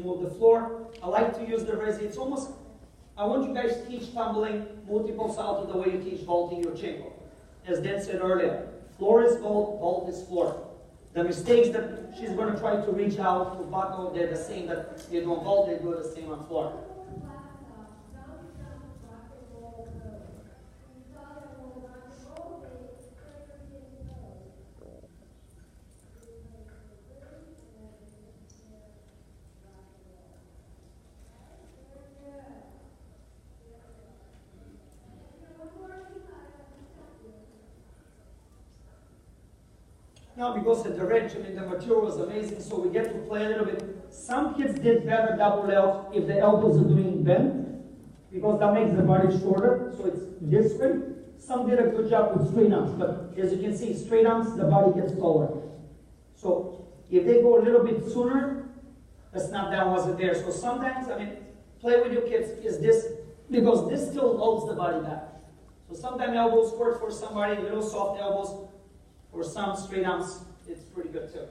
move the floor. I like to use the resi. It's almost, I want you guys to teach tumbling, multiple salto the way you teach vaulting your chain. As Dan said earlier, floor is vault, vault is floor. The mistakes that she's going to try to reach out to buckle, they're the same that you do on vault, they do the same on floor. Now, because the direction and the material was amazing, so we get to play a little bit. Some kids did better double L if the elbows are doing bend, because that makes the body shorter, so it's this way. Some did a good job with straight arms, but as you can see, straight arms, the body gets taller. So if they go a little bit sooner, the snap down wasn't there. So sometimes, I mean, play with your kids is this, because this still holds the body back. So sometimes elbows work for somebody, little soft elbows. For some straight arms, it's pretty good too.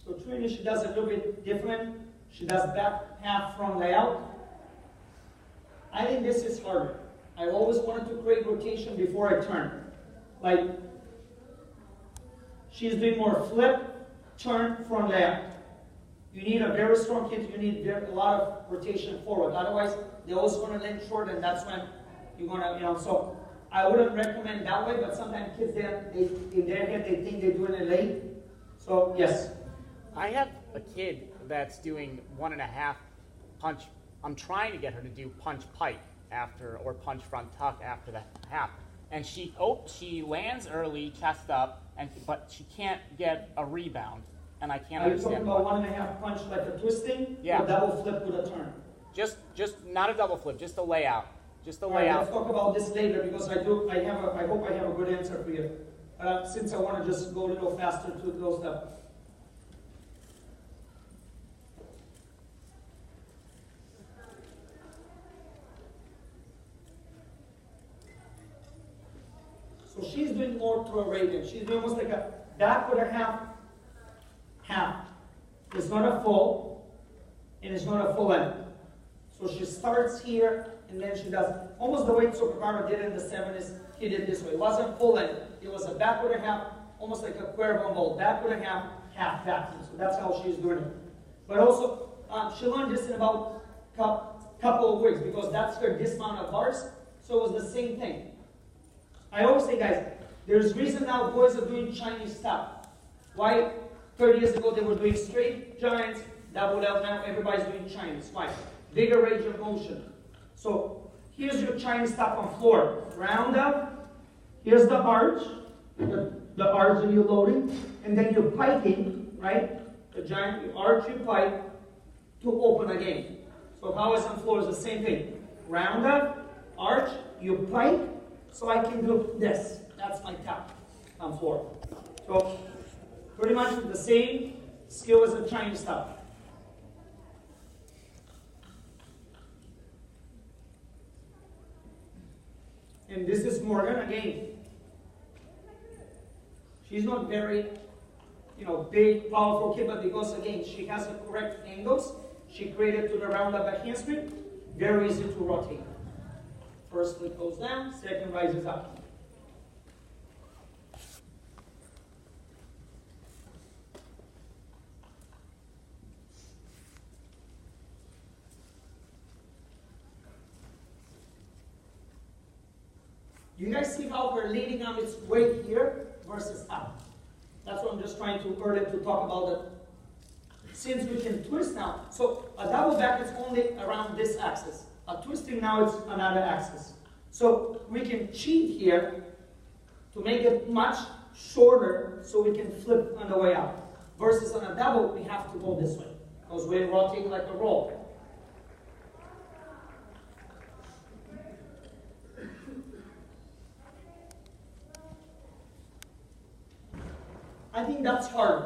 So Trini, she does a little bit different. She does back half front layout. I think this is harder. I always wanted to create rotation before I turn. Like, she's doing more flip, turn, front layout. You need a very strong kid, you need a lot of rotation forward. Otherwise, they always want to land short, and that's when you're going to, so I wouldn't recommend that way, but sometimes kids, in their head, they think they're doing it late. So, yes. I have a kid that's doing 1.5 punch. I'm trying to get her to do punch pike after, or punch front tuck after the half. And she lands early, chest up, but she can't get a rebound, and I can't understand. Are you talking about 1.5 punch like a twisting? Yeah. Or double flip with a turn? Just not a double flip, just a layout. Just a layout. layout. Let's talk about this later, because I hope I have a good answer for you. Since I want to just go a little faster to those stuff. So she's doing more to a radian. She's doing almost like a back with a half. It's not a full, and it's not a full end. So she starts here, and then she does almost the way Tsukakarma did in the 70s. He did this way. It wasn't full end. It was a back with a half, almost like a cuervo ball. Back with a half back. So that's how she's doing it. But also, she learned this in about couple of weeks, because that's her dismount of bars. So it was the same thing. I always say, guys, there's reason now boys are doing Chinese stuff. Why 30 years ago they were doing straight giants, double L, now everybody's doing Chinese. Why? Bigger range of motion. So here's your Chinese stuff on floor. Round up, here's the arch, the arch that you're loading, and then you're piking, right? The giant, you arch, you pike to open again. So how is on floor is the same thing. Round up, arch, you pike, so I can do this. That's my tap on floor. So pretty much the same skill as the Chinese stuff. And this is Morgan again. She's not very, big, powerful kid, but because again she has the correct angles, she created to the round up back handspring. Very easy to rotate. First flip goes down, second rises up. Do you guys see how we're leaning on its weight here versus up? That's what I'm just trying to earlier to talk about that. Since we can twist now, so a double back is only around this axis. A twisting now is another axis. So we can cheat here to make it much shorter so we can flip on the way out. Versus on a double, we have to go this way because we're rotating like a roll. I think that's hard.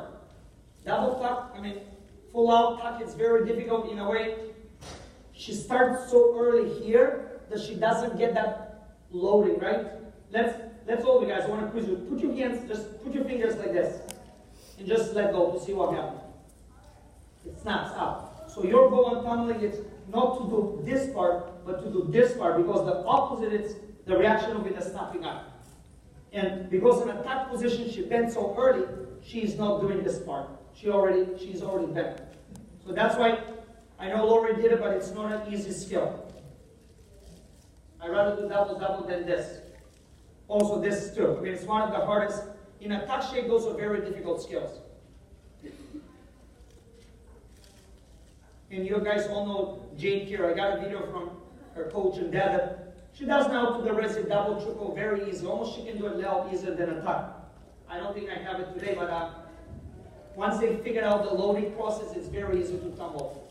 Double tuck, full out tuck, it's very difficult in a way. She starts so early here that she doesn't get that loading, right? Let's all you guys, I want to quiz you. Put your hands, just put your fingers like this. And just let go to see what happens. It snaps out. So your goal on tumbling is not to do this part, but to do this part, because the opposite is the reaction will be the snapping out. And because in a tuck position she bent so early, she's not doing this part. She's already bent. So that's why I know Lori did it, but it's not an easy skill. I'd rather do double than this. Also this too. I mean, it's one of the hardest. In a tuck shape, those are very difficult skills. And you guys all know Jane here. I got a video from her coach and dad that she does now to the rest double, triple, very easy. Almost she can do it a little easier than a tuck. I don't think I have it today, but once they figured out the loading process, it's very easy to tumble.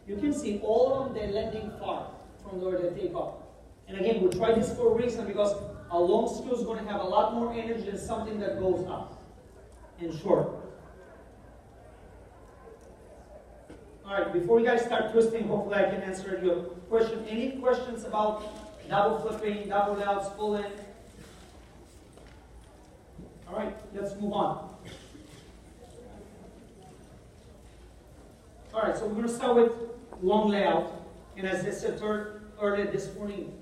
You can see all of them, they're landing far from where they take off. And again, we try this for a reason, because a long skill is going to have a lot more energy than something that goes up and short. All right, before you guys start twisting, hopefully I can answer your question. Any questions about double flipping, double outs, full in? All right, let's move on. All right, so we're going to start with long layout. And as I said earlier this morning,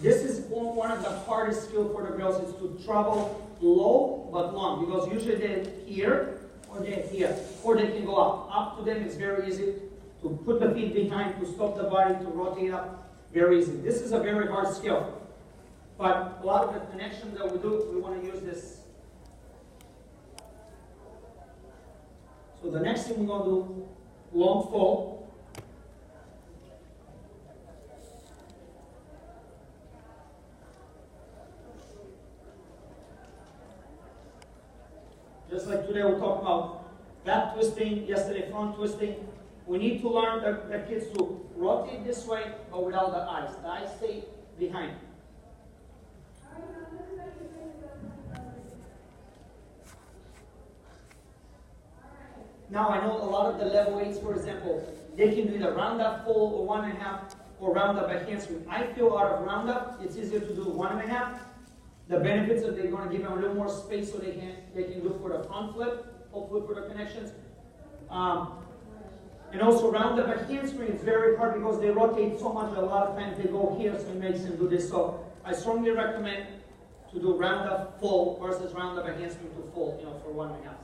this is one of the hardest skills for the girls, is to travel low but long, because usually they're here or they're here, or they can go up. Up to them, it's very easy to put the feet behind, to stop the body, to rotate up, very easy. This is a very hard skill. But a lot of the connections that we do, we want to use this. So the next thing we're going to do, long full. Just like today we'll talk about back twisting, yesterday front twisting. We need to learn the kids to rotate this way, but without the eyes. The eyes stay behind. Now I know a lot of the level 8s, for example, they can do either round-up full or 1.5, or round-up by handspring. I feel out of round-up, it's easier to do 1.5. The benefits are they're going to give them a little more space so they can do for the front flip, hopefully for the connections. And also round-up by handspring, it's very hard because they rotate so much. A lot of times they go here, so it makes them do this. So I strongly recommend to do round-up full versus round-up by handspring to full, for 1.5.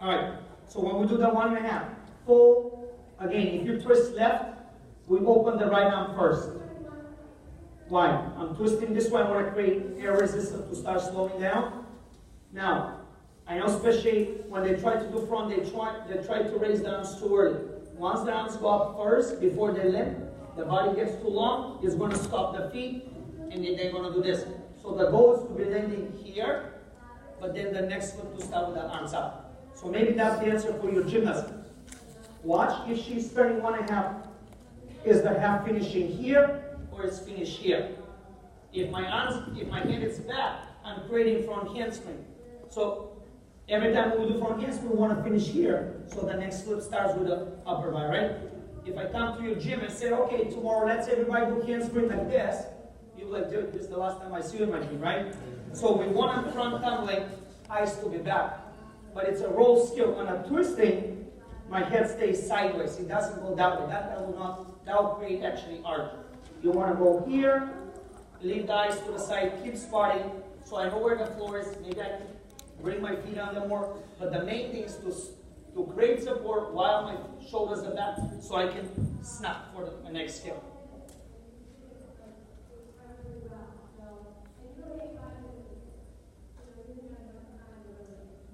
All right, so when we do the 1.5, full, again, if you twist left, we open the right arm first. Why? I'm twisting this way, I want to create air resistance to start slowing down. Now, I know especially when they try to do front, they try to raise the arms too early. Once the arms go up first, before they limp, the body gets too long, it's going to stop the feet, and then they're going to do this. So the goal is to be landing here, but then the next one to start with the arms up. So maybe that's the answer for your gymnast. Watch if she's turning 1.5. Is the half finishing here or is finished here? If my hand is back, I'm creating front handspring. So every time we do front handspring, we want to finish here. So the next flip starts with the upper body, right? If I come to your gym and say, okay, tomorrow let's everybody do handspring like this, you're like, dude, this is the last time I see you in my gym, right? So we want a front tumbling, eyes to be back. But it's a roll skill. On a twisting, my head stays sideways. It doesn't go that way. That will create actually arch. You want to go here, leave the eyes to the side, keep spotting. So I know where the floor is. Maybe I can bring my feet under more. But the main thing is to create support while my shoulders are back, so I can snap for the next skill.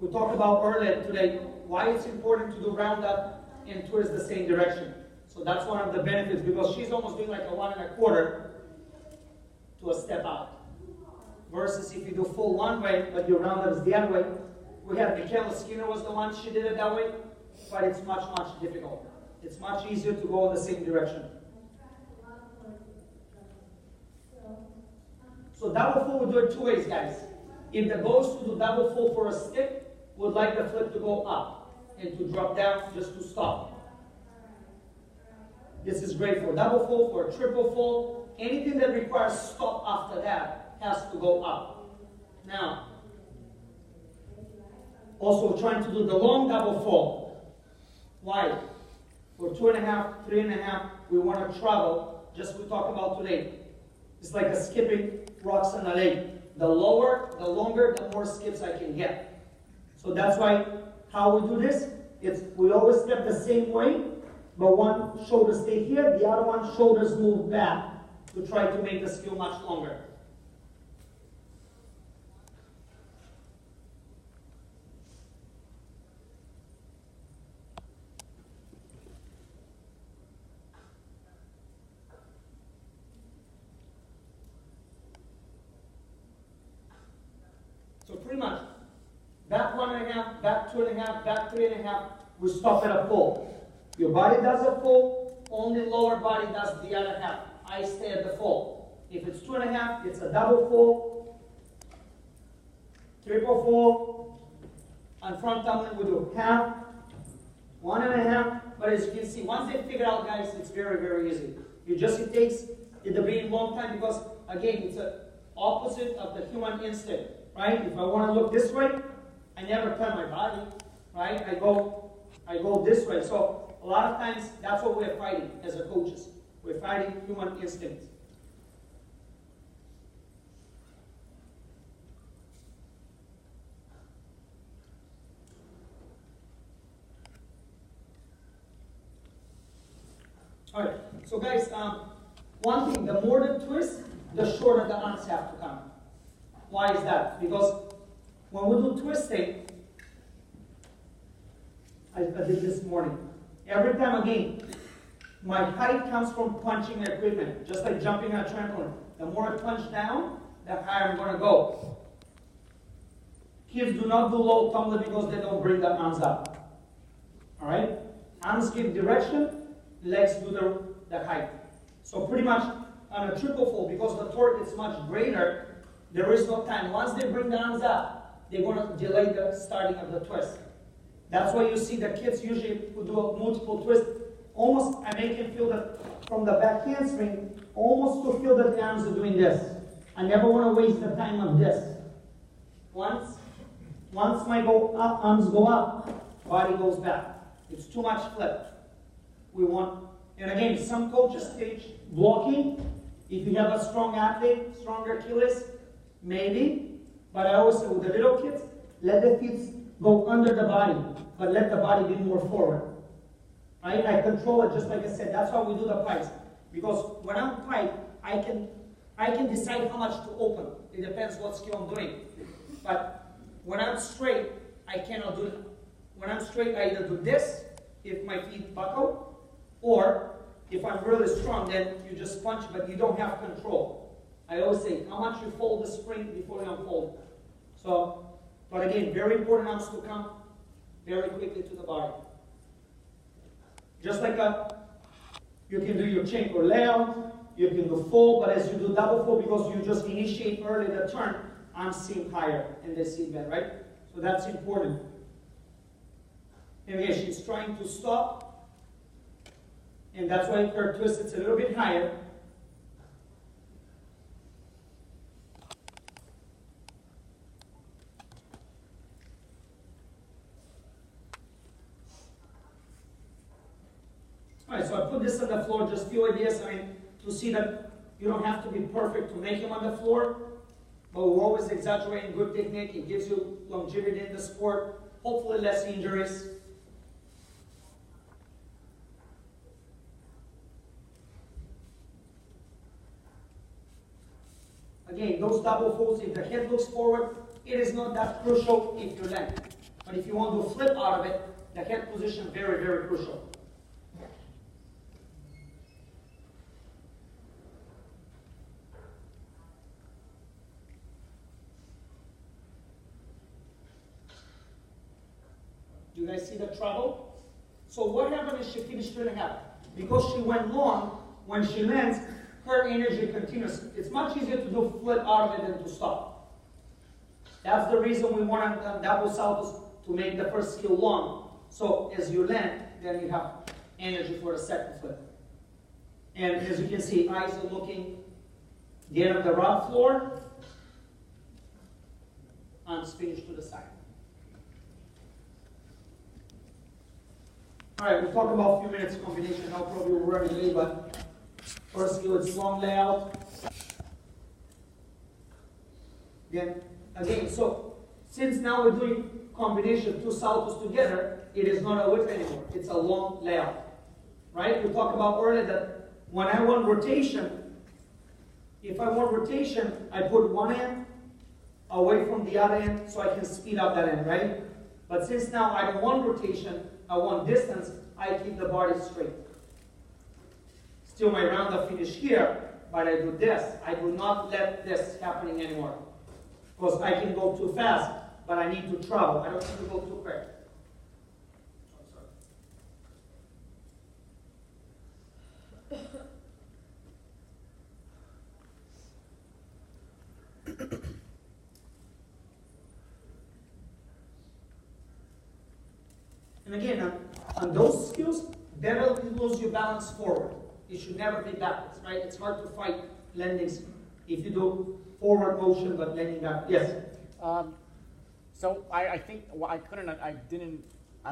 we talked about earlier today why it's important to do roundup and twist the same direction. So that's one of the benefits, because she's almost doing like a 1.25 to a step out. Versus if you do full one way, but your roundup is the other way. We had Michaela Skinner was the one, she did it that way, but it's much, much difficult. It's much easier to go in the same direction. So double full, we do it two ways, guys. If the goal is to do double full for a stick, we'd like the flip to go up and to drop down just to stop. This is great for double full, for a triple full. Anything that requires stop after that has to go up. Now, also trying to do the long double full. Why? For 2.5, 3.5, we want to travel, just we talked about today. It's like a skipping rocks on a lake. The lower, the longer, the more skips I can get. So that's why how we do this, we always step the same way, but one shoulder stay here, the other one shoulders move back to try to make the skill much longer. So pretty much, back 1.5, back 2.5, back 3.5, we stop at a full. Your body does a full, only lower body does the other half. I stay at the full. If it's 2.5, it's a double full, triple full, and front tumbling we do half, 1.5, but as you can see, once they figure out, guys, it's very, very easy. It takes at the beginning a long time because, again, it's the opposite of the human instinct. Right? If I want to look this way, I never turn my body. Right? I go this way. So a lot of times that's what we're fighting as a coaches. We're fighting human instinct. All right. So guys, one thing: the more the twist, the shorter the arms have to come. Why is that? Because when we do twisting, I did this morning. Every time again, my height comes from punching the equipment, just like jumping on a trampoline. The more I punch down, the higher I'm going to go. Kids do not do low tumbling because they don't bring the arms up. All right? Arms give direction, legs do the height. So pretty much on a triple full, because the torque is much greater, there is no time. Once they bring the arms up, they're going to delay the starting of the twist. That's why you see the kids usually who do a multiple twist, almost I make them feel that from the back handspring, almost to feel that the arms are doing this. I never want to waste the time of this. Once my go up, arms go up, body goes back. It's too much flip. We want, and again, some coaches teach blocking. If you have a strong athlete, stronger Achilles, maybe, but I always say with the little kids, let the feet go under the body, but let the body be more forward. Right? I control it just like I said. That's how we do the pipes. Because when I'm pipe, I can decide how much to open. It depends what skill I'm doing. But when I'm straight, I cannot do it. When I'm straight, I either do this if my feet buckle, or if I'm really strong, then you just punch, but you don't have control. I always say, how much you fold the spring before you unfold. So, but again, very important arms to come very quickly to the body. Just like you can do your chain or layout, you can do full, but as you do double full, because you just initiate early the turn, arms seem higher and they seem better, right? So that's important. And again, she's trying to stop, and that's why her twist is a little bit higher. Alright, so I put this on the floor, just few ideas, to see that you don't have to be perfect to make them on the floor, but we're always exaggerating good technique. It gives you longevity in the sport, hopefully less injuries. Again, those double folds, if the head looks forward, it is not that crucial if you land. But if you want to flip out of it, the head position very, very crucial. Do you guys see the trouble? So what happened is she finished 2.5. Because she went long, when she lands, her energy continues. It's much easier to do flip out of it than to stop. That's the reason we want double saltos, to make the first skill long. So as you land, then you have energy for the second flip. And as you can see, eyes are looking the end of the rock floor, arms finished to the side. Alright, we'll talk about a few minutes combination. I'll probably run it late, but first skill, it's long layout. Then, again, so since now we're doing combination, 2 saltos together, it is not a whip anymore. It's a long layout. Right? We talked about earlier that when I want rotation, if I want rotation, I put one end away from the other end so I can speed up that end, right? But since now I don't want rotation, I want distance, I keep the body straight. Still my round up finish here, but I do this. I do not let this happening anymore. Because I can go too fast, but I need to travel. I don't need to go too quick. And again, on those skills, better to lose your balance forward. It should never be backwards, right? It's hard to fight landings if you do forward motion but landing back. Yes? So I think, well, I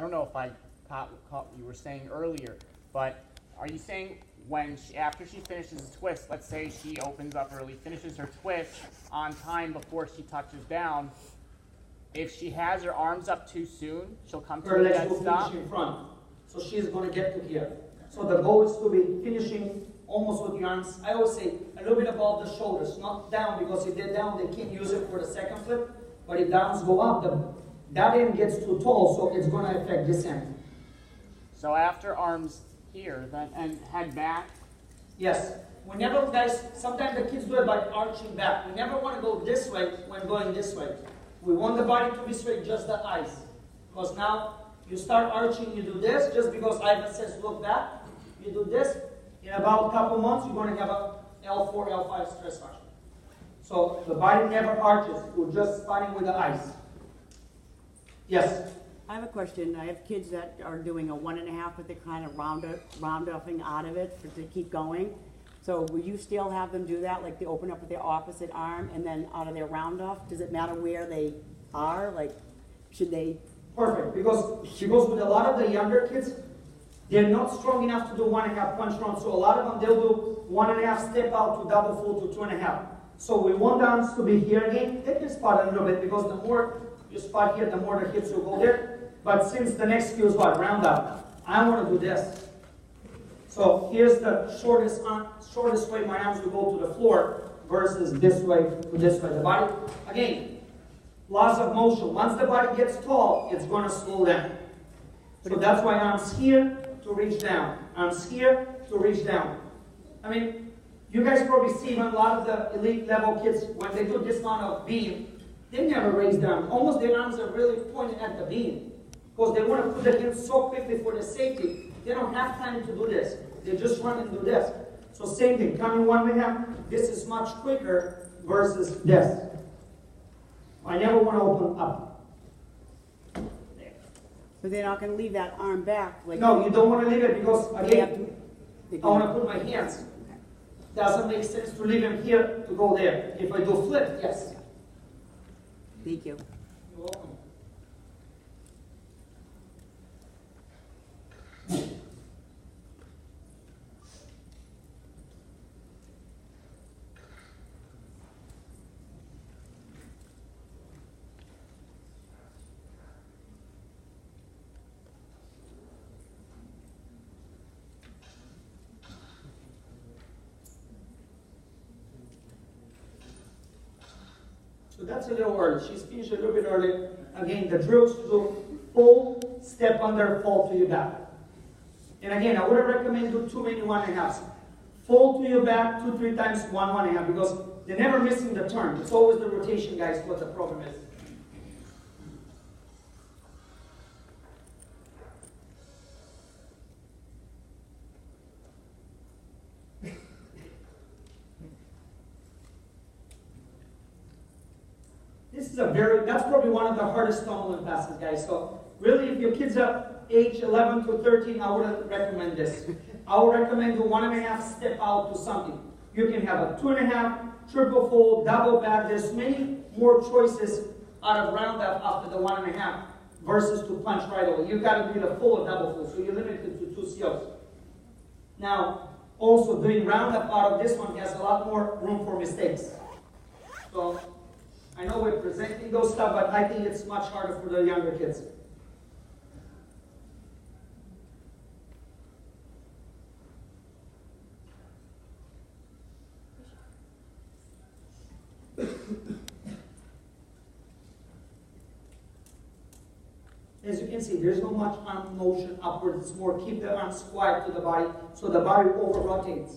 don't know if I caught what you were saying earlier, but are you saying when after she finishes a twist, let's say she opens up early, finishes her twist on time before she touches down, if she has her arms up too soon, she'll come to a dead stop? In front. So she's going to get to here. So the goal is to be finishing almost with the arms, I always say, a little bit above the shoulders, not down, because if they're down, they can't use it for the second flip. But if the arms go up, that end gets too tall, so it's going to affect this end. So after arms here, then, and head back? Yes. Whenever, guys, sometimes the kids do it by arching back. We never want to go this way when going this way. We want the body to be straight, just the eyes. Because now, you start arching, you do this, just because Ivan says look back, you do this. In about a couple months, you're going to have a L4, L5 stress function. So the body never arches. We're just starting with the eyes. Yes? I have a question. I have kids that are doing a 1.5, but they're kind of round-offing out of it to keep going. So will you still have them do that, like they open up with their opposite arm and then out of their round-off? Does it matter where they are? Like, should they? Perfect, because with a lot of the younger kids, they're not strong enough to do 1.5 punch round. So a lot of them, they'll do 1.5 step out to double full to 2.5. So we want the arms to be here again. They can spot a little bit, because the more you spot here, the more the hips will go there. But since the next skill is what? Round up. I want to do this. So here's the shortest way my arms will go to the floor versus this way to this way. The body, again, laws of motion. Once the body gets tall, it's going to slow down. So that's why arms here to reach down. Arms here to reach down. I mean, you guys probably see when a lot of the elite level kids, when they do this amount of beam, they never raise down. Almost their arms are really pointed at the beam. Because they want to put the hands so quickly for the safety. They don't have time to do this. They just run and do this. So same thing, coming 1.5, this is much quicker versus this. I never want to open up. There. So they're not going to leave that arm back? Like No, you don't want to leave it because, again, I want to put my hands. Doesn't make sense to leave them here to go there. If I do flip, yes. Thank you. You're welcome. So that's a little early. She's finished a little bit early. Again, the drills to do full, step under, fall to your back. And again, I wouldn't recommend do too many 1.5s. Fall to your back 2-3 times, 1.5, because they're never missing the turn. It's always the rotation, guys, what the problem is. This is that's probably one of the hardest tumbling passes, guys. So really, if your kids are age 11 to 13, I wouldn't recommend this. I would recommend the 1.5 step out to something. You can have a 2.5, triple full, double back. There's many more choices out of roundup after the 1.5 versus to punch right away. You got to do the full or double full, so you're limited to 2 skills. Now, also doing roundup out of this one has a lot more room for mistakes. So I know we're presenting those stuff, but I think it's much harder for the younger kids. As you can see, there's not much arm motion upwards. It's more keep the arms quiet to the body so the body over-rotates.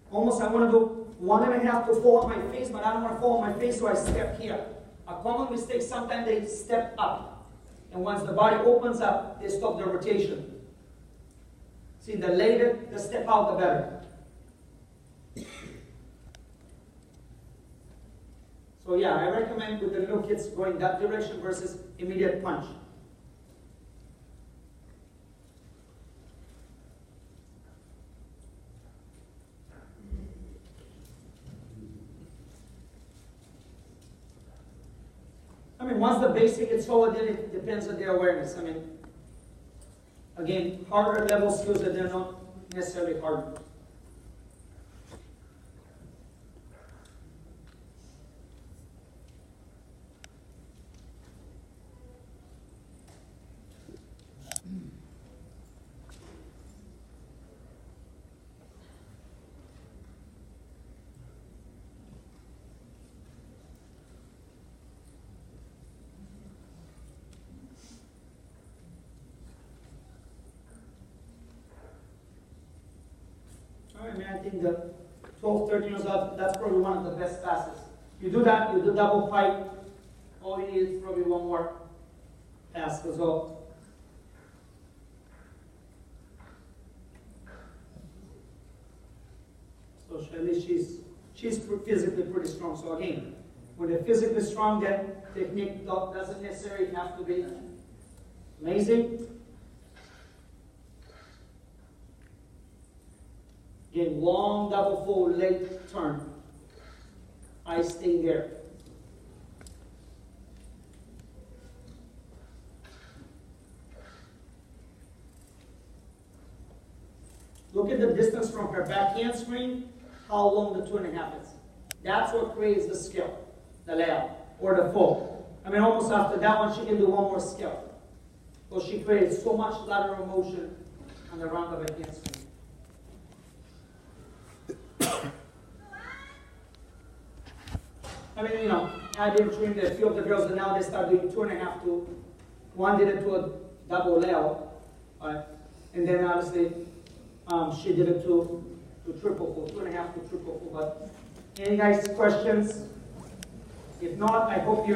Almost I want to do 1.5 to fall on my face, but I don't want to fall on my face, so I step here. A common mistake, sometimes they step up. And once the body opens up, they stop the rotation. See, the later the step out, the better. So yeah, I recommend with the little kids going that direction versus immediate punch. I mean, once the basic is solid, then it depends on their awareness. I mean, again, harder level skills that they're not necessarily hard. I mean, I think the 12, 13 years old, that's probably one of the best passes. You do that, you do double fight, all you need is probably one more pass as well. So at least she's physically pretty strong. So again, when they're physically strong, then technique doesn't necessarily have to be amazing. Again, long double full, late turn. I stay there. Look at the distance from her back handspring, how long the 2.5 is. That's what creates the skill, the layout, or the full. I mean, almost after that one, she can do one more skill. So she creates so much lateral motion on the round of her handspring. I mean, you know, I did train a few of the girls, and now they start doing 2.5 to, one did it to a double layout, right? And then obviously, she did it to triple full, 2.5 to triple full. But any guys questions? If not, I hope you